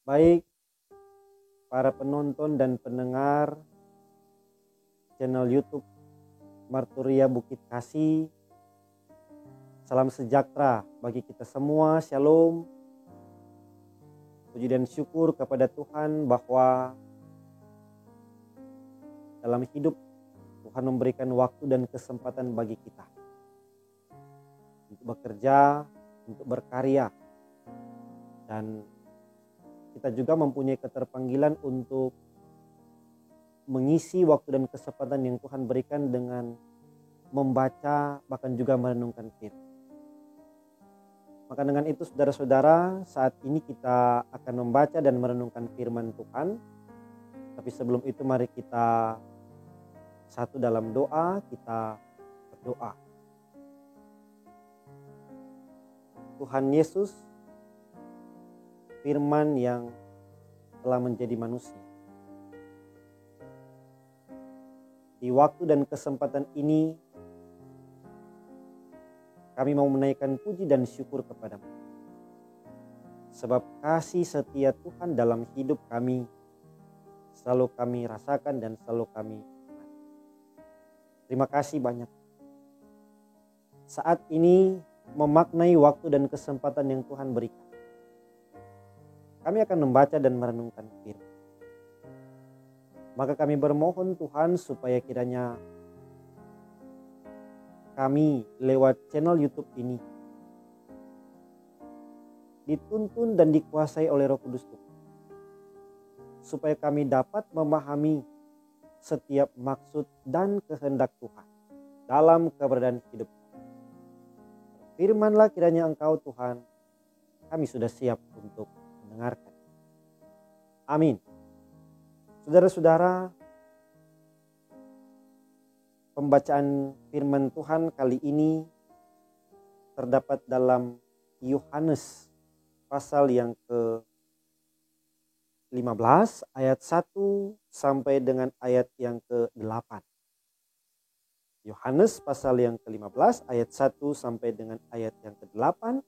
Baik para penonton dan pendengar channel YouTube Marturia Bukit Kasih, salam sejahtera bagi kita semua. Shalom. Puji dan syukur kepada Tuhan bahwa dalam hidup Tuhan memberikan waktu dan kesempatan bagi kita untuk bekerja, untuk berkarya, dan kita juga mempunyai keterpanggilan untuk mengisi waktu dan kesempatan yang Tuhan berikan dengan membaca, bahkan juga merenungkan firman. Maka dengan itu saudara-saudara, saat ini kita akan membaca dan merenungkan firman Tuhan. Tapi sebelum itu mari kita satu dalam doa, kita berdoa. Tuhan Yesus, firman yang telah menjadi manusia. Di waktu dan kesempatan ini kami mau menaikkan puji dan syukur kepadamu. Sebab kasih setia Tuhan dalam hidup kami selalu kami rasakan dan selalu kami nikmati. Terima kasih banyak. Saat ini memaknai waktu dan kesempatan yang Tuhan berikan. Kami akan membaca dan merenungkan firman. Maka kami bermohon Tuhan supaya kiranya kami lewat channel YouTube ini dituntun dan dikuasai oleh Roh Kudus Tuhan. Supaya kami dapat memahami setiap maksud dan kehendak Tuhan dalam keberadaan hidup kami. Firmanlah kiranya Engkau Tuhan, kami sudah siap untuk mendengarkan. Amin. Saudara-saudara, pembacaan firman Tuhan kali ini terdapat dalam Yohanes pasal yang ke-15 ayat 1 sampai dengan ayat yang ke-8. Yohanes pasal yang ke-15 ayat 1 sampai dengan ayat yang ke-8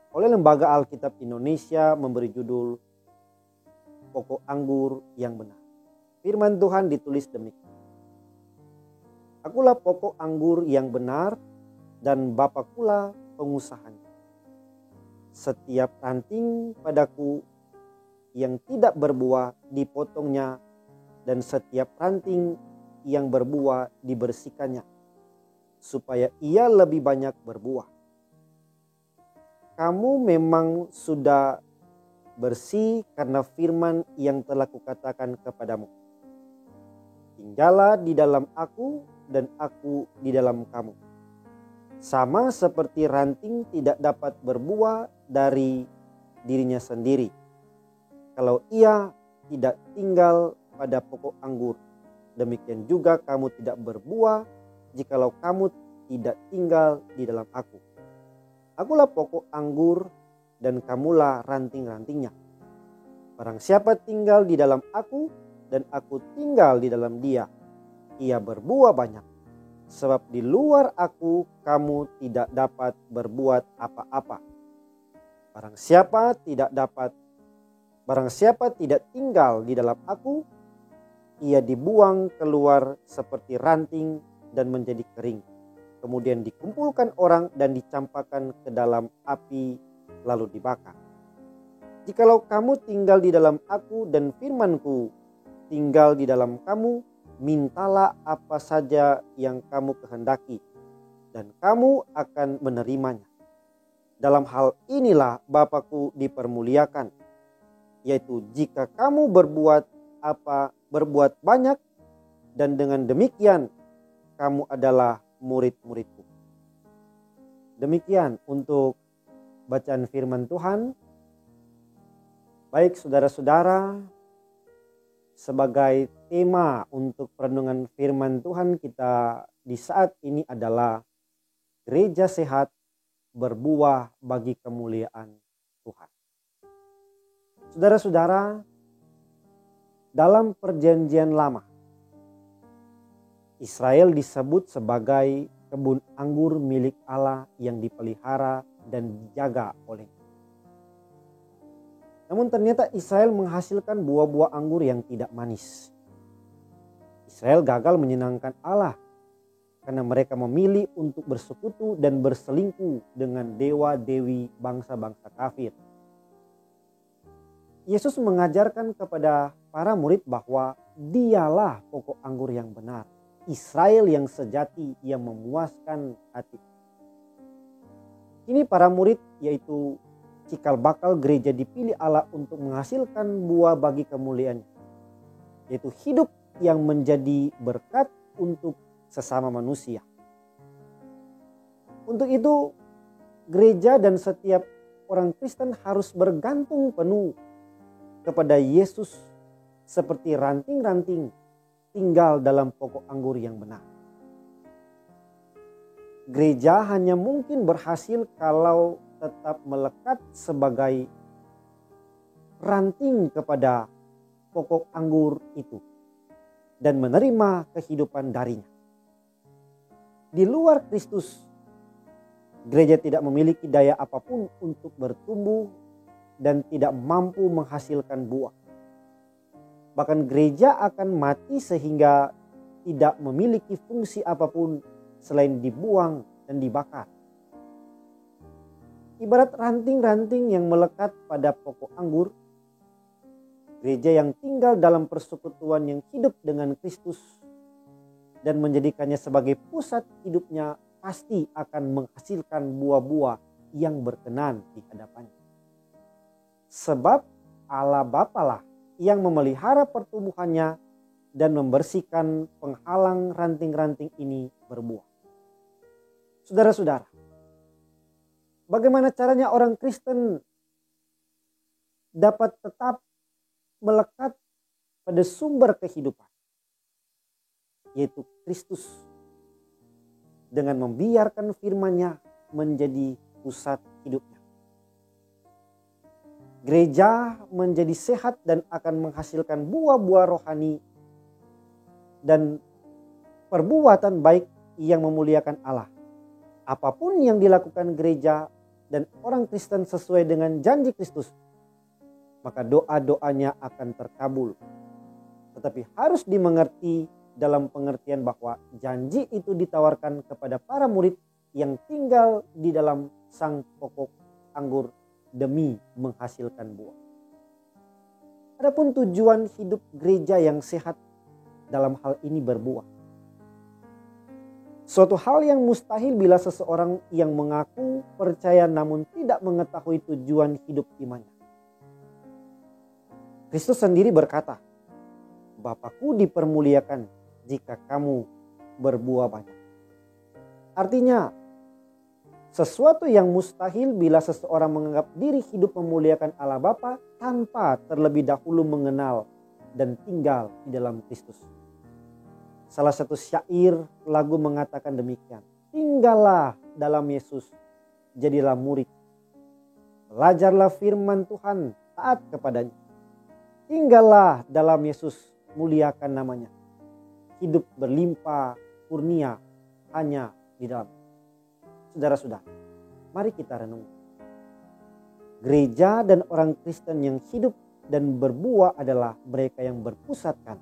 oleh Lembaga Alkitab Indonesia memberi judul Pokok Anggur yang Benar. Firman Tuhan ditulis demikian. Akulah pokok anggur yang benar dan Bapakulah pengusahanya. Setiap ranting padaku yang tidak berbuah dipotongnya, dan setiap ranting yang berbuah dibersihkannya, supaya ia lebih banyak berbuah. Kamu memang sudah bersih karena firman yang telah kukatakan kepadamu. Tinggallah di dalam aku dan aku di dalam kamu. Sama seperti ranting tidak dapat berbuah dari dirinya sendiri kalau ia tidak tinggal pada pokok anggur. Demikian juga kamu tidak berbuah jikalau kamu tidak tinggal di dalam aku. Akulah pokok anggur dan kamulah ranting-rantingnya. Barang siapa tinggal di dalam aku dan aku tinggal di dalam dia, ia berbuah banyak. Sebab di luar aku kamu tidak dapat berbuat apa-apa. Barang siapa tidak tinggal di dalam aku, ia dibuang keluar seperti ranting dan menjadi kering. Kemudian dikumpulkan orang dan dicampakkan ke dalam api lalu dibakar. Jikalau kamu tinggal di dalam aku dan firmanku tinggal di dalam kamu, mintalah apa saja yang kamu kehendaki dan kamu akan menerimanya. Dalam hal inilah Bapakku dipermuliakan, yaitu jika kamu berbuat banyak, dan dengan demikian kamu adalah murid-muridku. Demikian untuk bacaan firman Tuhan. Baik saudara-saudara, sebagai tema untuk perenungan firman Tuhan kita di saat ini adalah gereja sehat berbuah bagi kemuliaan Tuhan. Saudara-saudara, dalam perjanjian lama, Israel disebut sebagai kebun anggur milik Allah yang dipelihara dan dijaga olehnya. Namun ternyata Israel menghasilkan buah-buah anggur yang tidak manis. Israel gagal menyenangkan Allah karena mereka memilih untuk bersekutu dan berselingkuh dengan dewa-dewi bangsa-bangsa kafir. Yesus mengajarkan kepada para murid bahwa dialah pokok anggur yang benar, Israel yang sejati yang memuaskan hati. Ini para murid, yaitu cikal bakal gereja dipilih Allah untuk menghasilkan buah bagi kemuliaannya, yaitu hidup yang menjadi berkat untuk sesama manusia. Untuk itu gereja dan setiap orang Kristen harus bergantung penuh kepada Yesus seperti ranting-ranting tinggal dalam pokok anggur yang benar. Gereja hanya mungkin berhasil kalau tetap melekat sebagai ranting kepada pokok anggur itu dan menerima kehidupan darinya. Di luar Kristus, gereja tidak memiliki daya apapun untuk bertumbuh dan tidak mampu menghasilkan buah. Bahkan gereja akan mati sehingga tidak memiliki fungsi apapun selain dibuang dan dibakar. Ibarat ranting-ranting yang melekat pada pokok anggur, gereja yang tinggal dalam persekutuan yang hidup dengan Kristus dan menjadikannya sebagai pusat hidupnya pasti akan menghasilkan buah-buah yang berkenan di hadapannya. Sebab Allah Bapa lah yang memelihara pertumbuhannya dan membersihkan penghalang ranting-ranting ini berbuah. Saudara-saudara, bagaimana caranya orang Kristen dapat tetap melekat pada sumber kehidupan, yaitu Kristus, dengan membiarkan firman-Nya menjadi pusat hidupnya. Gereja menjadi sehat dan akan menghasilkan buah-buah rohani dan perbuatan baik yang memuliakan Allah. Apapun yang dilakukan gereja dan orang Kristen sesuai dengan janji Kristus, maka doa-doanya akan terkabul. Tetapi harus dimengerti dalam pengertian bahwa janji itu ditawarkan kepada para murid yang tinggal di dalam sang pokok anggur demi menghasilkan buah. Adapun tujuan hidup gereja yang sehat dalam hal ini berbuah. Suatu hal yang mustahil bila seseorang yang mengaku percaya namun tidak mengetahui tujuan hidup imannya. Kristus sendiri berkata, Bapakku dipermuliakan jika kamu berbuah banyak. Artinya, sesuatu yang mustahil bila seseorang menganggap diri hidup memuliakan Allah Bapa tanpa terlebih dahulu mengenal dan tinggal di dalam Kristus. Salah satu syair lagu mengatakan demikian. Tinggallah dalam Yesus, jadilah murid. Belajarlah firman Tuhan, taat kepadanya. Tinggallah dalam Yesus, muliakan namanya. Hidup berlimpah kurnia hanya di dalam. Saudara-saudara, mari kita renung. Gereja dan orang Kristen yang hidup dan berbuah adalah mereka yang berpusatkan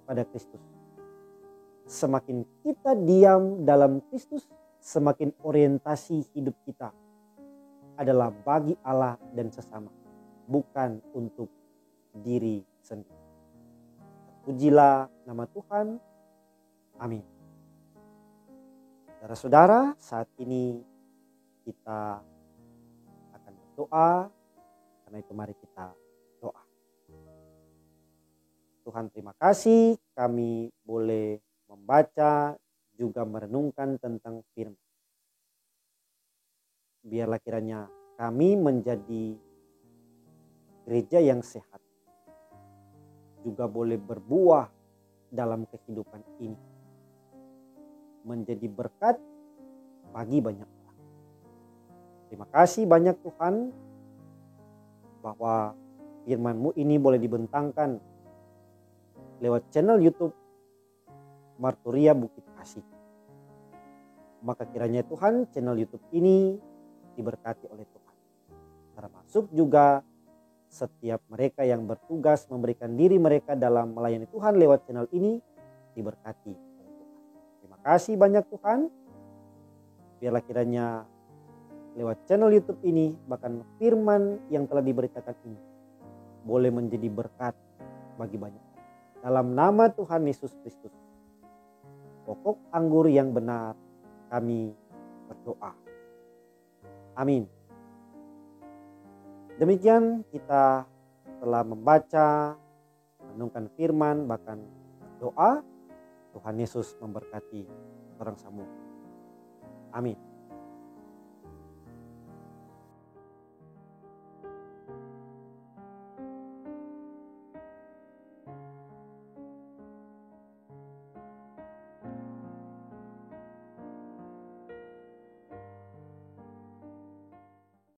pada Kristus. Semakin kita diam dalam Kristus, semakin orientasi hidup kita adalah bagi Allah dan sesama, bukan untuk diri sendiri. Pujilah nama Tuhan. Amin. Saudara-saudara, saat ini kita akan berdoa. Karena itu mari kita doa. Tuhan, terima kasih kami boleh membaca juga merenungkan tentang firman. Biarlah kiranya kami menjadi gereja yang sehat, juga boleh berbuah dalam kehidupan ini, menjadi berkat bagi banyak orang. Terima kasih banyak Tuhan bahwa firman-Mu ini boleh dibentangkan lewat channel YouTube Marturia Bukit Kasih. Maka kiranya Tuhan channel YouTube ini diberkati oleh Tuhan. Termasuk juga setiap mereka yang bertugas memberikan diri mereka dalam melayani Tuhan lewat channel ini diberkati oleh Tuhan. Terima kasih banyak Tuhan. Biarlah kiranya lewat channel YouTube ini, bahkan firman yang telah diberitakan ini boleh menjadi berkat bagi banyak. Dalam nama Tuhan Yesus Kristus, pokok anggur yang benar, kami berdoa. Amin. Demikian kita telah membaca, merenungkan firman, bahkan doa. Tuhan Yesus memberkati orang semua. Amin.